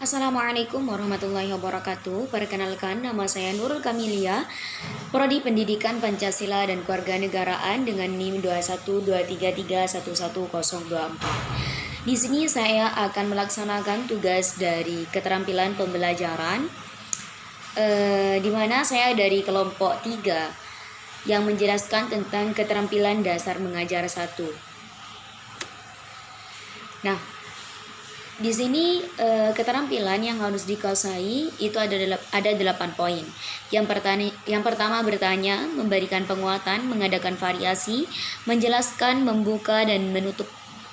Assalamualaikum warahmatullahi wabarakatuh. Perkenalkan, nama saya Nurul Kamilia, Prodi Pendidikan Pancasila dan Kewarganegaraan dengan NIM 212331104. Di sini saya akan melaksanakan tugas dari keterampilan pembelajaran, di mana saya dari kelompok 3 yang menjelaskan tentang keterampilan dasar mengajar 1. Nah, di sini keterampilan yang harus dikuasai itu ada 8 poin. Yang pertama bertanya, memberikan penguatan, mengadakan variasi, menjelaskan, membuka dan menutup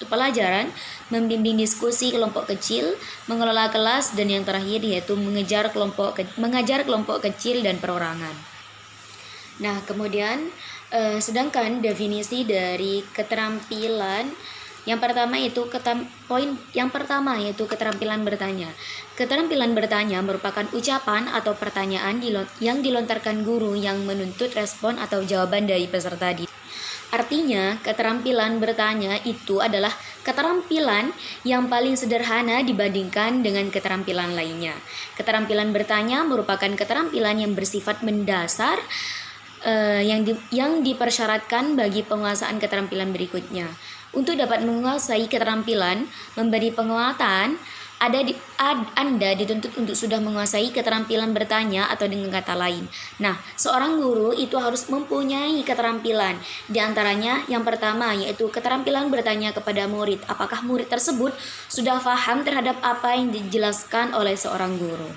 pelajaran, membimbing diskusi kelompok kecil, mengelola kelas, dan yang terakhir yaitu mengajar kelompok kecil dan perorangan. Nah, kemudian sedangkan definisi dari keterampilan yang pertama yaitu keterampilan bertanya. Keterampilan bertanya merupakan ucapan atau pertanyaan yang dilontarkan guru yang menuntut respon atau jawaban dari peserta didik. Artinya, keterampilan bertanya itu adalah keterampilan yang paling sederhana dibandingkan dengan keterampilan lainnya. Keterampilan bertanya merupakan keterampilan yang bersifat mendasar yang dipersyaratkan bagi penguasaan keterampilan berikutnya. Untuk dapat menguasai keterampilan memberi penguatan, Anda dituntut untuk sudah menguasai keterampilan bertanya atau dengan kata lain. Nah, seorang guru itu harus mempunyai keterampilan. Di antaranya yang pertama yaitu keterampilan bertanya kepada murid. Apakah murid tersebut sudah paham terhadap apa yang dijelaskan oleh seorang guru?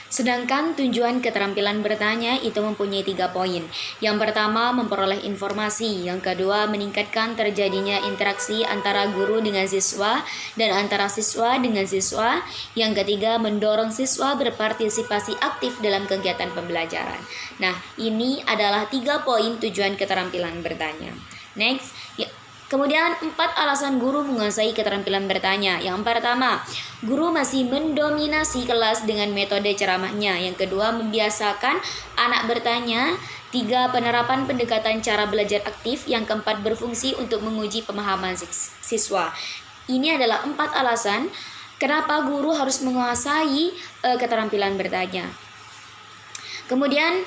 Sedangkan tujuan keterampilan bertanya itu mempunyai 3 poin. Yang pertama, memperoleh informasi. Yang kedua, meningkatkan terjadinya interaksi antara guru dengan siswa dan antara siswa dengan siswa. Yang ketiga, mendorong siswa berpartisipasi aktif dalam kegiatan pembelajaran. Nah, ini adalah 3 poin tujuan keterampilan bertanya. Next, kemudian 4 alasan guru menguasai keterampilan bertanya. Yang pertama, guru masih mendominasi kelas dengan metode ceramahnya. Yang kedua, membiasakan anak bertanya. 3, penerapan pendekatan cara belajar aktif. Yang keempat, berfungsi untuk menguji pemahaman siswa. Ini adalah 4 alasan kenapa guru harus menguasai keterampilan bertanya. Kemudian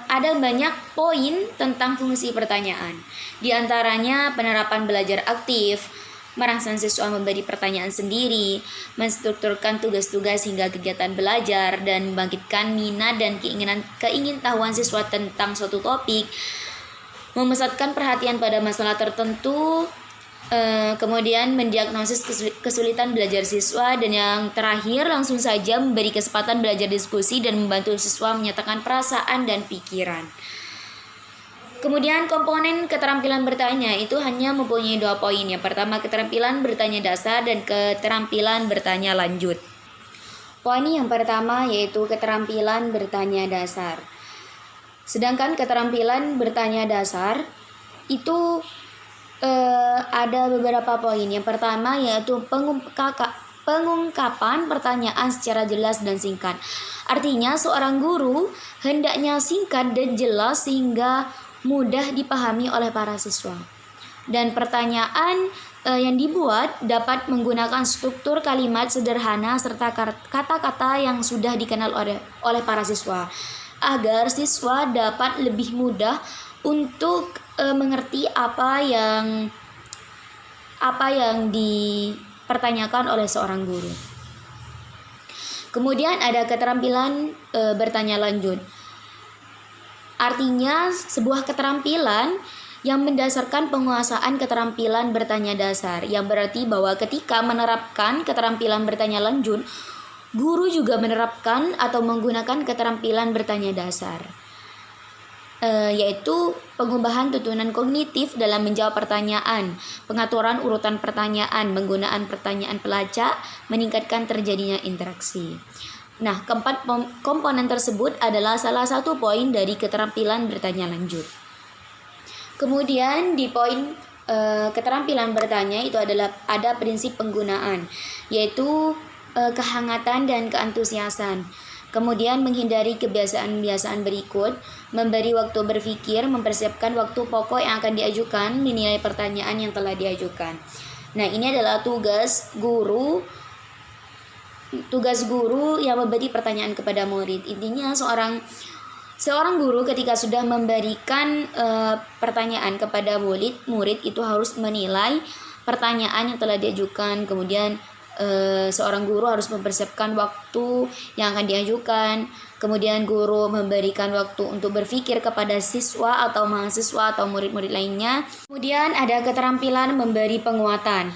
ada banyak poin tentang fungsi pertanyaan. Di antaranya penerapan belajar aktif, merangsang siswa memberi pertanyaan sendiri, menstrukturkan tugas-tugas hingga kegiatan belajar, dan membangkitkan minat dan keingintahuan siswa tentang suatu topik, memusatkan perhatian pada masalah tertentu, kemudian mendiagnosis kesulitan belajar siswa, dan yang terakhir langsung saja memberi kesempatan belajar diskusi dan membantu siswa menyatakan perasaan dan pikiran. Kemudian komponen keterampilan bertanya itu hanya mempunyai 2 poin. Yang pertama, keterampilan bertanya dasar dan keterampilan bertanya lanjut. Poin yang pertama yaitu keterampilan bertanya dasar. Sedangkan keterampilan bertanya dasar itu ada beberapa poin. Yang pertama yaitu pengungkapan pertanyaan secara jelas dan singkat. Artinya seorang guru hendaknya singkat dan jelas sehingga mudah dipahami oleh para siswa. Dan pertanyaan yang dibuat dapat menggunakan struktur kalimat sederhana serta kata-kata yang sudah dikenal oleh para siswa, agar siswa dapat lebih mudah untuk mengerti apa yang dipertanyakan oleh seorang guru. Kemudian ada keterampilan bertanya lanjut. Artinya sebuah keterampilan yang mendasarkan penguasaan keterampilan bertanya dasar, yang berarti bahwa ketika menerapkan keterampilan bertanya lanjut, guru juga menerapkan atau menggunakan keterampilan bertanya dasar, yaitu pengubahan tuntunan kognitif dalam menjawab pertanyaan, pengaturan urutan pertanyaan, penggunaan pertanyaan pelacak, meningkatkan terjadinya interaksi. Nah, keempat komponen tersebut adalah salah satu poin dari keterampilan bertanya lanjut. Kemudian di poin keterampilan bertanya itu adalah ada prinsip penggunaan, yaitu kehangatan dan keantusiasan. Kemudian menghindari kebiasaan-kebiasaan berikut, memberi waktu berpikir, mempersiapkan waktu pokok yang akan diajukan, menilai pertanyaan yang telah diajukan. Nah, ini adalah tugas guru tugas guru yang memberi pertanyaan kepada murid. Intinya seorang guru ketika sudah memberikan pertanyaan kepada murid itu harus menilai pertanyaan yang telah diajukan. Kemudian seorang guru harus mempersiapkan waktu yang akan diajukan. Kemudian guru memberikan waktu untuk berpikir kepada siswa atau mahasiswa atau murid-murid lainnya. Kemudian ada keterampilan memberi penguatan.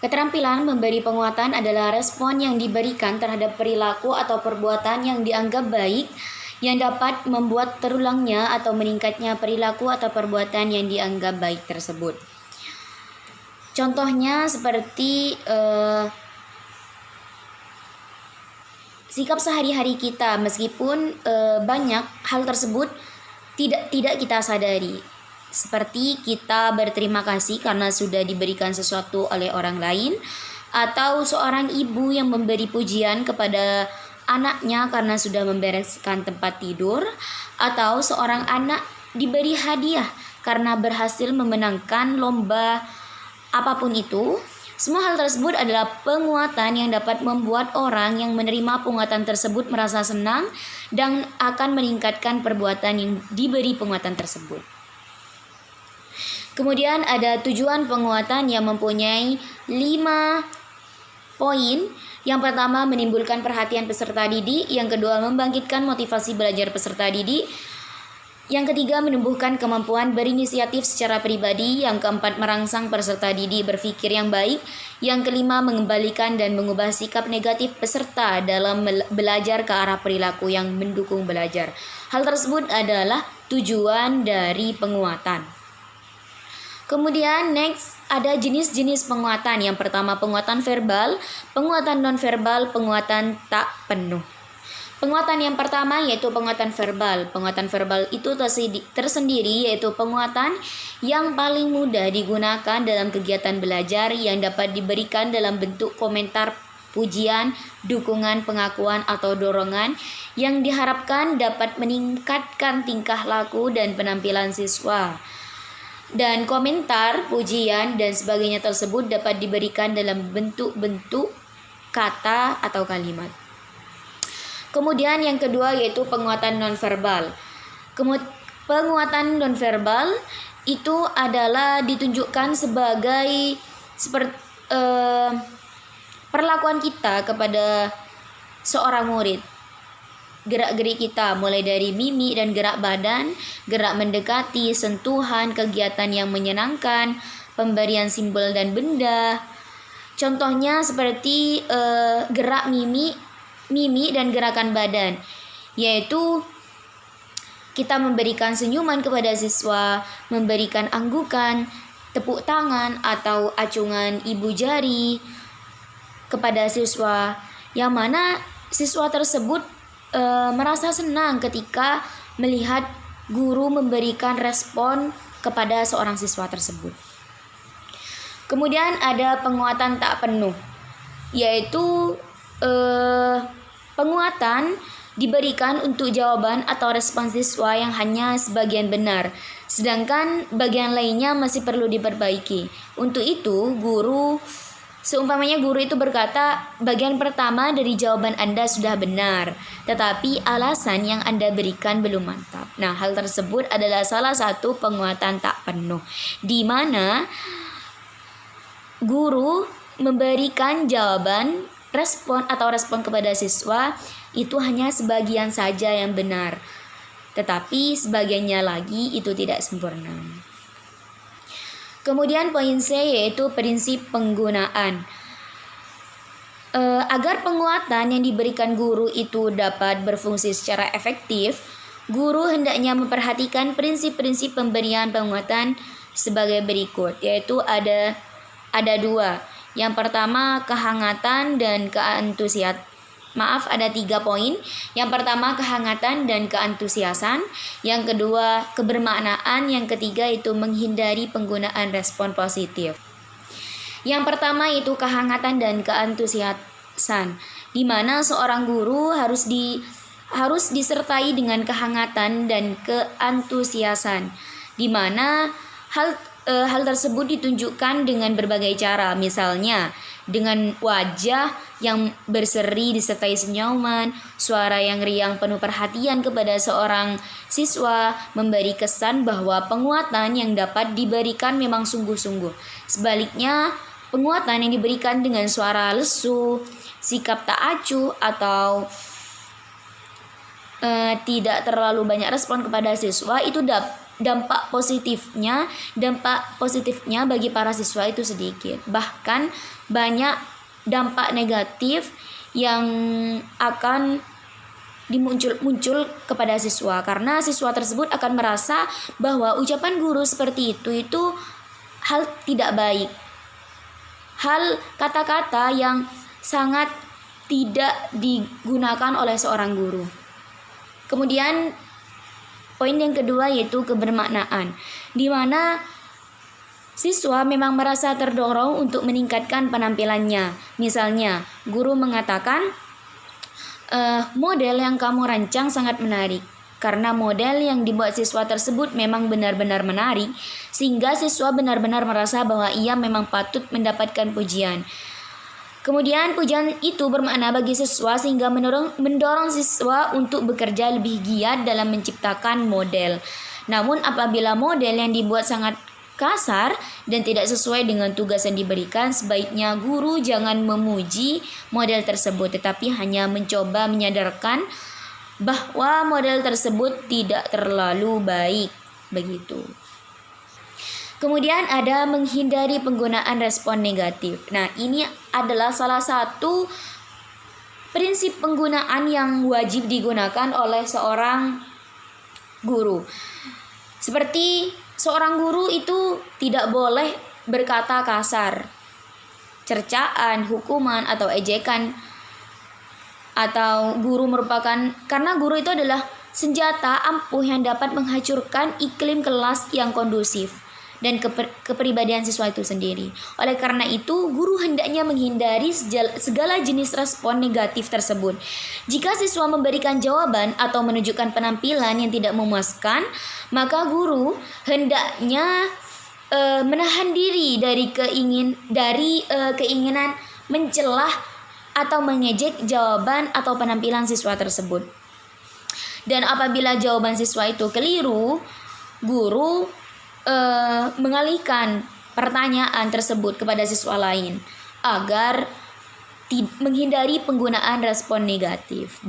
Keterampilan memberi penguatan adalah respon yang diberikan terhadap perilaku atau perbuatan yang dianggap baik yang dapat membuat terulangnya atau meningkatnya perilaku atau perbuatan yang dianggap baik tersebut. Contohnya seperti sikap sehari-hari kita, meskipun banyak hal tersebut tidak kita sadari. Seperti kita berterima kasih karena sudah diberikan sesuatu oleh orang lain, atau seorang ibu yang memberi pujian kepada anaknya karena sudah membereskan tempat tidur, atau seorang anak diberi hadiah karena berhasil memenangkan lomba apapun itu. Semua hal tersebut adalah penguatan yang dapat membuat orang yang menerima penguatan tersebut merasa senang dan akan meningkatkan perbuatan yang diberi penguatan tersebut. Kemudian ada tujuan penguatan yang mempunyai 5 poin. Yang pertama, menimbulkan perhatian peserta didik. Yang kedua, membangkitkan motivasi belajar peserta didik. Yang ketiga, menumbuhkan kemampuan berinisiatif secara pribadi. Yang keempat, merangsang peserta didik berpikir yang baik. Yang kelima, mengembalikan dan mengubah sikap negatif peserta dalam belajar ke arah perilaku yang mendukung belajar. Hal tersebut adalah tujuan dari penguatan. Kemudian next ada jenis-jenis penguatan. Yang pertama, penguatan verbal, penguatan non-verbal, penguatan tak penuh. Penguatan yang pertama yaitu penguatan verbal. Penguatan verbal itu tersendiri yaitu penguatan yang paling mudah digunakan dalam kegiatan belajar yang dapat diberikan dalam bentuk komentar, pujian, dukungan, pengakuan, atau dorongan yang diharapkan dapat meningkatkan tingkah laku dan penampilan siswa. Dan komentar, pujian, dan sebagainya tersebut dapat diberikan dalam bentuk-bentuk kata atau kalimat. Kemudian yang kedua yaitu penguatan nonverbal. Penguatan nonverbal itu adalah ditunjukkan sebagai perlakuan kita kepada seorang murid. Gerak-gerik kita mulai dari mimik dan gerak badan, gerak mendekati, sentuhan, kegiatan yang menyenangkan, pemberian simbol dan benda. Contohnya seperti gerak mimik dan gerakan badan, yaitu kita memberikan senyuman kepada siswa, memberikan anggukan, tepuk tangan atau acungan ibu jari kepada siswa, yang mana siswa tersebut merasa senang ketika melihat guru memberikan respon kepada seorang siswa tersebut. Kemudian ada penguatan tak penuh, yaitu penguatan diberikan untuk jawaban atau respon siswa yang hanya sebagian benar, sedangkan bagian lainnya masih perlu diperbaiki. Untuk itu, seumpamanya guru itu berkata, bagian pertama dari jawaban Anda sudah benar, tetapi alasan yang Anda berikan belum mantap. Nah, hal tersebut adalah salah satu penguatan tak penuh, di mana guru memberikan jawaban, respon kepada siswa itu hanya sebagian saja yang benar, tetapi sebagiannya lagi itu tidak sempurna. Kemudian poin C yaitu prinsip penggunaan. Agar penguatan yang diberikan guru itu dapat berfungsi secara efektif, guru hendaknya memperhatikan prinsip-prinsip pemberian penguatan sebagai berikut, yaitu ada 2. Yang pertama, kehangatan dan ada 3 poin. Yang pertama, kehangatan dan keantusiasan. Yang kedua, kebermaknaan. Yang ketiga itu menghindari penggunaan respon positif. Yang pertama itu kehangatan dan keantusiasan, di mana seorang guru harus disertai dengan kehangatan dan keantusiasan, di mana hal tersebut ditunjukkan dengan berbagai cara. Misalnya dengan wajah yang berseri disertai senyuman, suara yang riang penuh perhatian kepada seorang siswa memberi kesan bahwa penguatan yang dapat diberikan memang sungguh-sungguh. Sebaliknya, penguatan yang diberikan dengan suara lesu, sikap tak acuh, atau tidak terlalu banyak respon kepada siswa, itu dampak positifnya bagi para siswa itu sedikit. Bahkan banyak dampak negatif yang akan muncul kepada siswa, karena siswa tersebut akan merasa bahwa ucapan guru seperti itu hal tidak baik, hal kata-kata yang sangat tidak digunakan oleh seorang guru. Kemudian poin yang kedua yaitu kebermaknaan, di mana siswa memang merasa terdorong untuk meningkatkan penampilannya. Misalnya, guru mengatakan, model yang kamu rancang sangat menarik. Karena model yang dibuat siswa tersebut memang benar-benar menarik, sehingga siswa benar-benar merasa bahwa ia memang patut mendapatkan pujian. Kemudian pujian itu bermakna bagi siswa sehingga mendorong siswa untuk bekerja lebih giat dalam menciptakan model. Namun apabila model yang dibuat sangat kasar dan tidak sesuai dengan tugas yang diberikan, sebaiknya guru jangan memuji model tersebut, tetapi hanya mencoba menyadarkan bahwa model tersebut tidak terlalu baik. Begitu. Kemudian ada menghindari penggunaan respon negatif. Nah, ini adalah salah satu prinsip penggunaan yang wajib digunakan oleh seorang guru. Seperti seorang guru itu tidak boleh berkata kasar, cercaan, hukuman, atau ejekan. Atau karena guru itu adalah senjata ampuh yang dapat menghancurkan iklim kelas yang kondusif dan kepribadian siswa itu sendiri. Oleh karena itu, guru hendaknya menghindari segala jenis respon negatif tersebut. Jika siswa memberikan jawaban atau menunjukkan penampilan yang tidak memuaskan, maka guru hendaknya menahan diri dari keinginan mencelah atau mengejek jawaban atau penampilan siswa tersebut. Dan apabila jawaban siswa itu keliru, guru mengalihkan pertanyaan tersebut kepada siswa lain agar menghindari penggunaan respon negatif.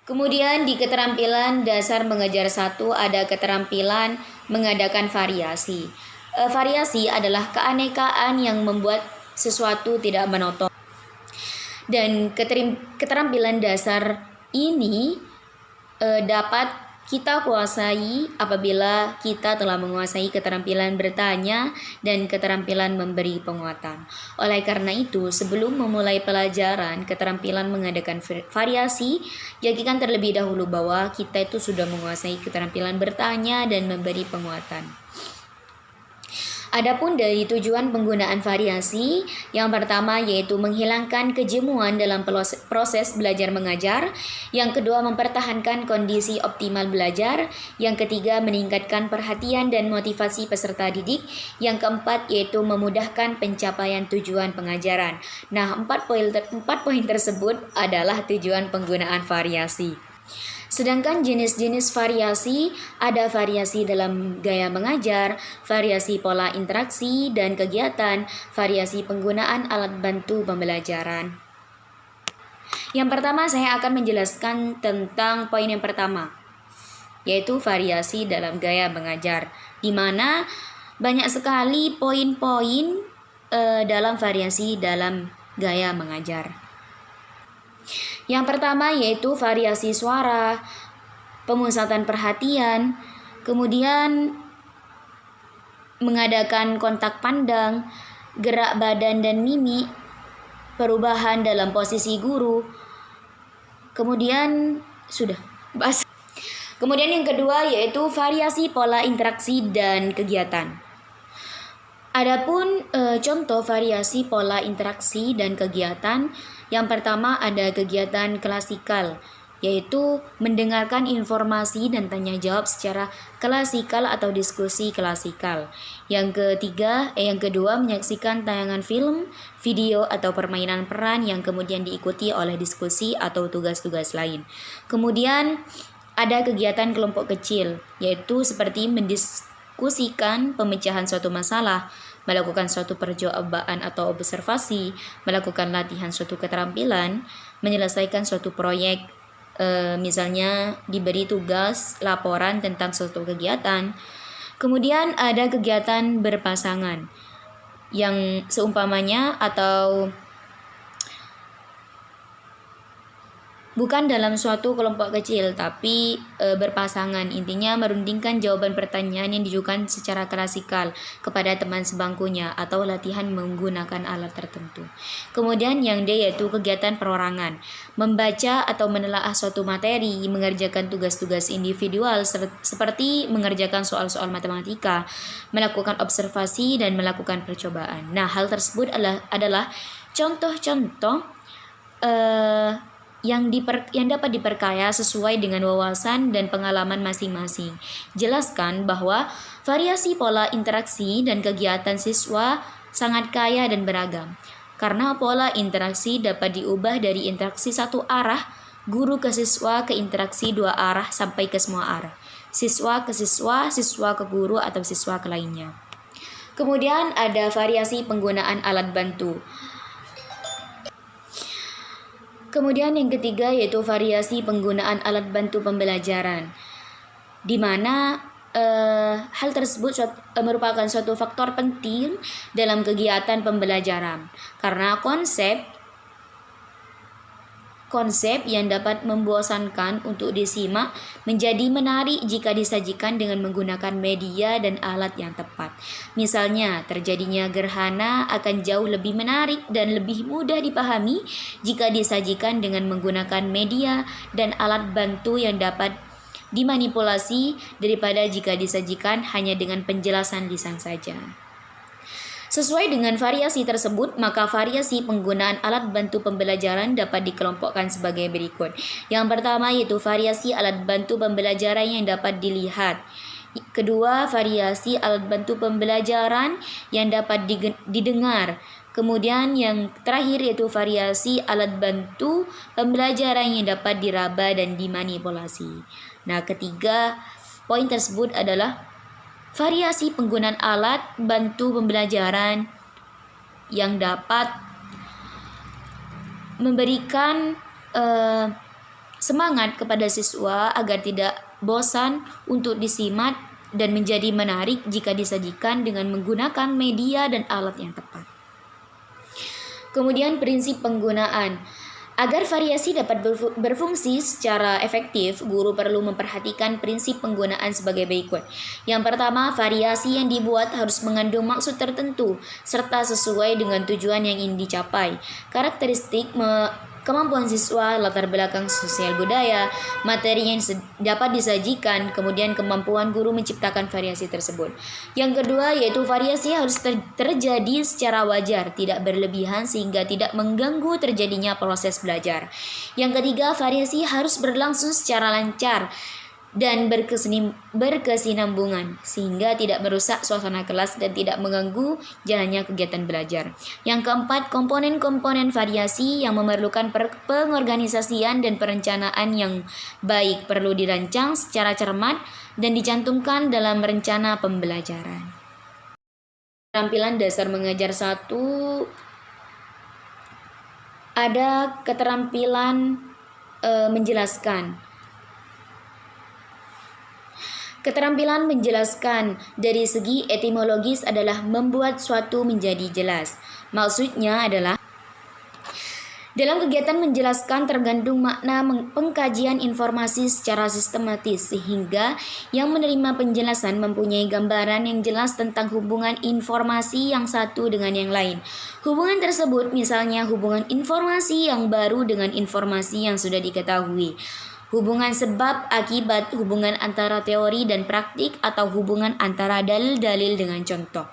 Kemudian di keterampilan dasar mengajar 1 ada keterampilan mengadakan variasi. Variasi adalah keanekaan yang membuat sesuatu tidak monoton. Dan keterampilan dasar ini dapat kita kuasai apabila kita telah menguasai keterampilan bertanya dan keterampilan memberi penguatan. Oleh karena itu, sebelum memulai pelajaran keterampilan mengadakan variasi, yakinkan terlebih dahulu bahwa kita itu sudah menguasai keterampilan bertanya dan memberi penguatan. Adapun dari tujuan penggunaan variasi, yang pertama yaitu menghilangkan kejemuan dalam proses belajar mengajar, yang kedua mempertahankan kondisi optimal belajar, yang ketiga meningkatkan perhatian dan motivasi peserta didik, yang keempat yaitu memudahkan pencapaian tujuan pengajaran. Nah, 4 poin tersebut adalah tujuan penggunaan variasi. Sedangkan jenis-jenis variasi, ada variasi dalam gaya mengajar, variasi pola interaksi dan kegiatan, variasi penggunaan alat bantu pembelajaran. Yang pertama saya akan menjelaskan tentang poin yang pertama, yaitu variasi dalam gaya mengajar, di mana banyak sekali poin-poin dalam variasi dalam gaya mengajar. Yang pertama yaitu variasi suara, pemusatan perhatian, kemudian mengadakan kontak pandang, gerak badan dan mimik, perubahan dalam posisi guru. Kemudian Kemudian yang kedua yaitu variasi pola interaksi dan kegiatan. Adapun contoh variasi pola interaksi dan kegiatan, yang pertama ada kegiatan klasikal, yaitu mendengarkan informasi dan tanya jawab secara klasikal atau diskusi klasikal. Yang kedua, menyaksikan tayangan film, video atau permainan peran yang kemudian diikuti oleh diskusi atau tugas-tugas lain. Kemudian ada kegiatan kelompok kecil, yaitu seperti mendiskusikan pemecahan suatu masalah, melakukan suatu percobaan atau observasi, melakukan latihan suatu keterampilan, menyelesaikan suatu proyek, misalnya diberi tugas laporan tentang suatu kegiatan. Kemudian ada kegiatan berpasangan yang seumpamanya atau bukan dalam suatu kelompok kecil tapi berpasangan. Intinya merundingkan jawaban pertanyaan yang diajukan secara klasikal kepada teman sebangkunya atau latihan menggunakan alat tertentu. Kemudian yang D yaitu kegiatan perorangan, membaca atau menelaah suatu materi, mengerjakan tugas-tugas individual seperti mengerjakan soal-soal matematika, melakukan observasi dan melakukan percobaan. Nah, hal tersebut adalah contoh-contoh yang dapat diperkaya sesuai dengan wawasan dan pengalaman masing-masing. Jelaskan bahwa variasi pola interaksi dan kegiatan siswa sangat kaya dan beragam. Karena pola interaksi dapat diubah dari interaksi satu arah, guru ke siswa, ke interaksi dua arah sampai ke semua arah. Siswa ke siswa, siswa ke guru atau siswa ke lainnya. Kemudian ada variasi penggunaan alat bantu. Kemudian yang ketiga yaitu variasi penggunaan alat bantu pembelajaran, di mana hal tersebut merupakan suatu faktor penting dalam kegiatan pembelajaran karena konsep yang dapat membosankan untuk disimak menjadi menarik jika disajikan dengan menggunakan media dan alat yang tepat. Misalnya, terjadinya gerhana akan jauh lebih menarik dan lebih mudah dipahami jika disajikan dengan menggunakan media dan alat bantu yang dapat dimanipulasi daripada jika disajikan hanya dengan penjelasan lisan saja. Sesuai dengan variasi tersebut, maka variasi penggunaan alat bantu pembelajaran dapat dikelompokkan sebagai berikut. Yang pertama yaitu variasi alat bantu pembelajaran yang dapat dilihat. Kedua, variasi alat bantu pembelajaran yang dapat didengar. Kemudian yang terakhir yaitu variasi alat bantu pembelajaran yang dapat diraba dan dimanipulasi. Nah, ketiga poin tersebut adalah variasi penggunaan alat bantu pembelajaran yang dapat memberikan semangat kepada siswa agar tidak bosan untuk disimak dan menjadi menarik jika disajikan dengan menggunakan media dan alat yang tepat. Kemudian prinsip penggunaan. Agar variasi dapat berfungsi secara efektif, guru perlu memperhatikan prinsip penggunaan sebagai berikut. Yang pertama, variasi yang dibuat harus mengandung maksud tertentu serta sesuai dengan tujuan yang ingin dicapai. Karakteristik kemampuan siswa, latar belakang sosial budaya, materi yang dapat disajikan, kemudian kemampuan guru menciptakan variasi tersebut. Yang kedua yaitu variasi harus terjadi secara wajar, tidak berlebihan sehingga tidak mengganggu terjadinya proses belajar. Yang ketiga, variasi harus berlangsung secara lancar dan berkesinambungan sehingga tidak merusak suasana kelas dan tidak mengganggu jalannya kegiatan belajar. Yang keempat, komponen-komponen variasi yang memerlukan pengorganisasian dan perencanaan yang baik perlu dirancang secara cermat dan dicantumkan dalam rencana pembelajaran. Keterampilan dasar mengajar 1, ada keterampilan menjelaskan. Keterampilan menjelaskan dari segi etimologis adalah membuat suatu menjadi jelas. Maksudnya adalah dalam kegiatan menjelaskan tergantung makna pengkajian informasi secara sistematis sehingga yang menerima penjelasan mempunyai gambaran yang jelas tentang hubungan informasi yang satu dengan yang lain. Hubungan tersebut misalnya hubungan informasi yang baru dengan informasi yang sudah diketahui. Hubungan sebab akibat, hubungan antara teori dan praktik atau hubungan antara dalil-dalil dengan contoh.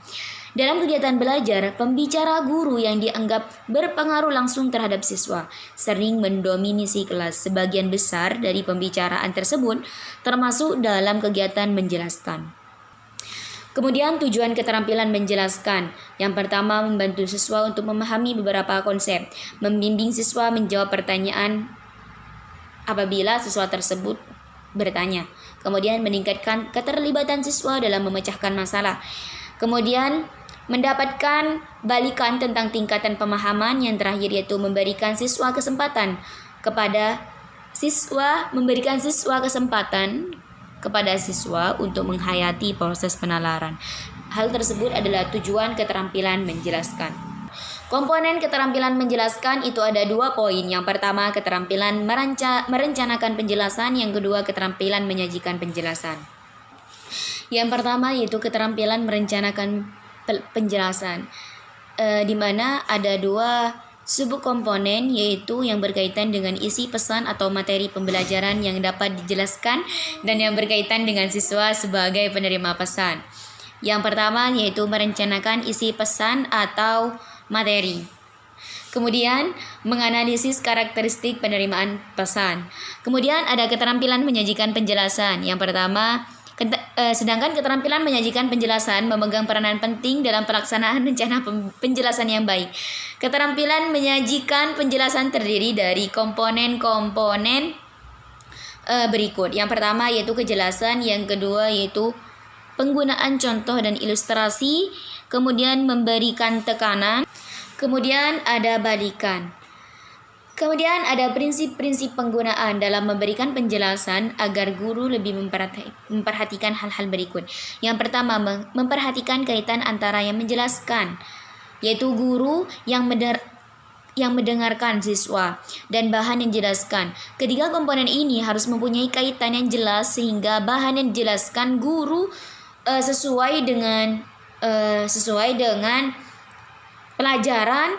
Dalam kegiatan belajar, pembicara guru yang dianggap berpengaruh langsung terhadap siswa sering mendominasi kelas. Sebagian besar dari pembicaraan tersebut termasuk dalam kegiatan menjelaskan. Kemudian tujuan keterampilan menjelaskan. Yang pertama, membantu siswa untuk memahami beberapa konsep, membimbing siswa menjawab pertanyaan apabila siswa tersebut bertanya. Kemudian meningkatkan keterlibatan siswa dalam memecahkan masalah. Kemudian mendapatkan balikan tentang tingkatan pemahaman. Yang terakhir yaitu memberikan siswa kesempatan kepada siswa untuk menghayati proses penalaran. Hal tersebut adalah tujuan keterampilan menjelaskan. Komponen keterampilan menjelaskan itu ada 2 poin. Yang pertama, keterampilan merencanakan penjelasan. Yang kedua, keterampilan menyajikan penjelasan. Yang pertama yaitu keterampilan merencanakan penjelasan, di mana ada 2 subkomponen, yaitu yang berkaitan dengan isi pesan atau materi pembelajaran yang dapat dijelaskan dan yang berkaitan dengan siswa sebagai penerima pesan. Yang pertama yaitu merencanakan isi pesan atau materi. Kemudian menganalisis karakteristik penerimaan pesan. Kemudian ada keterampilan menyajikan penjelasan. Yang pertama, sedangkan keterampilan menyajikan penjelasan memegang peranan penting dalam pelaksanaan rencana penjelasan yang baik. Keterampilan menyajikan penjelasan terdiri dari komponen-komponen berikut. Yang pertama yaitu kejelasan, yang kedua yaitu penggunaan contoh dan ilustrasi, kemudian memberikan tekanan, kemudian ada balikan. Kemudian ada prinsip-prinsip penggunaan dalam memberikan penjelasan agar guru lebih memperhatikan hal-hal berikut. Yang pertama, memperhatikan kaitan antara yang menjelaskan, yaitu guru yang mendengarkan siswa, dan bahan yang dijelaskan. Ketiga komponen ini harus mempunyai kaitan yang jelas sehingga bahan yang dijelaskan guru sesuai dengan pelajaran,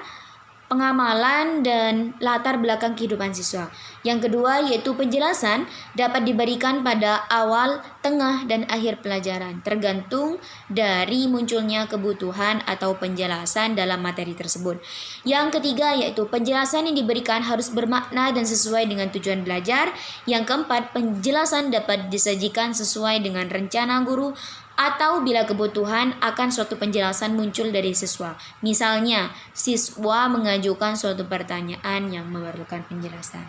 pengamalan, dan latar belakang kehidupan siswa. Yang kedua yaitu penjelasan dapat diberikan pada awal, tengah, dan akhir pelajaran, tergantung dari munculnya kebutuhan atau penjelasan dalam materi tersebut. Yang ketiga yaitu penjelasan yang diberikan harus bermakna dan sesuai dengan tujuan belajar. Yang keempat, penjelasan dapat disajikan sesuai dengan rencana guru atau bila kebutuhan akan suatu penjelasan muncul dari siswa. Misalnya, siswa mengajukan suatu pertanyaan yang memerlukan penjelasan.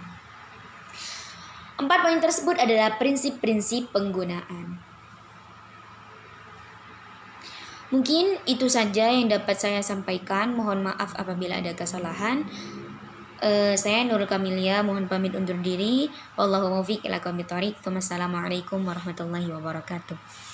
4 poin tersebut adalah prinsip-prinsip penggunaan. Mungkin itu saja yang dapat saya sampaikan. Mohon maaf apabila ada kesalahan. Saya Nurul Kamilia, mohon pamit undur diri. Wallahu muwaffiq ila aqwamit thoriq. Wassalamualaikum warahmatullahi wabarakatuh.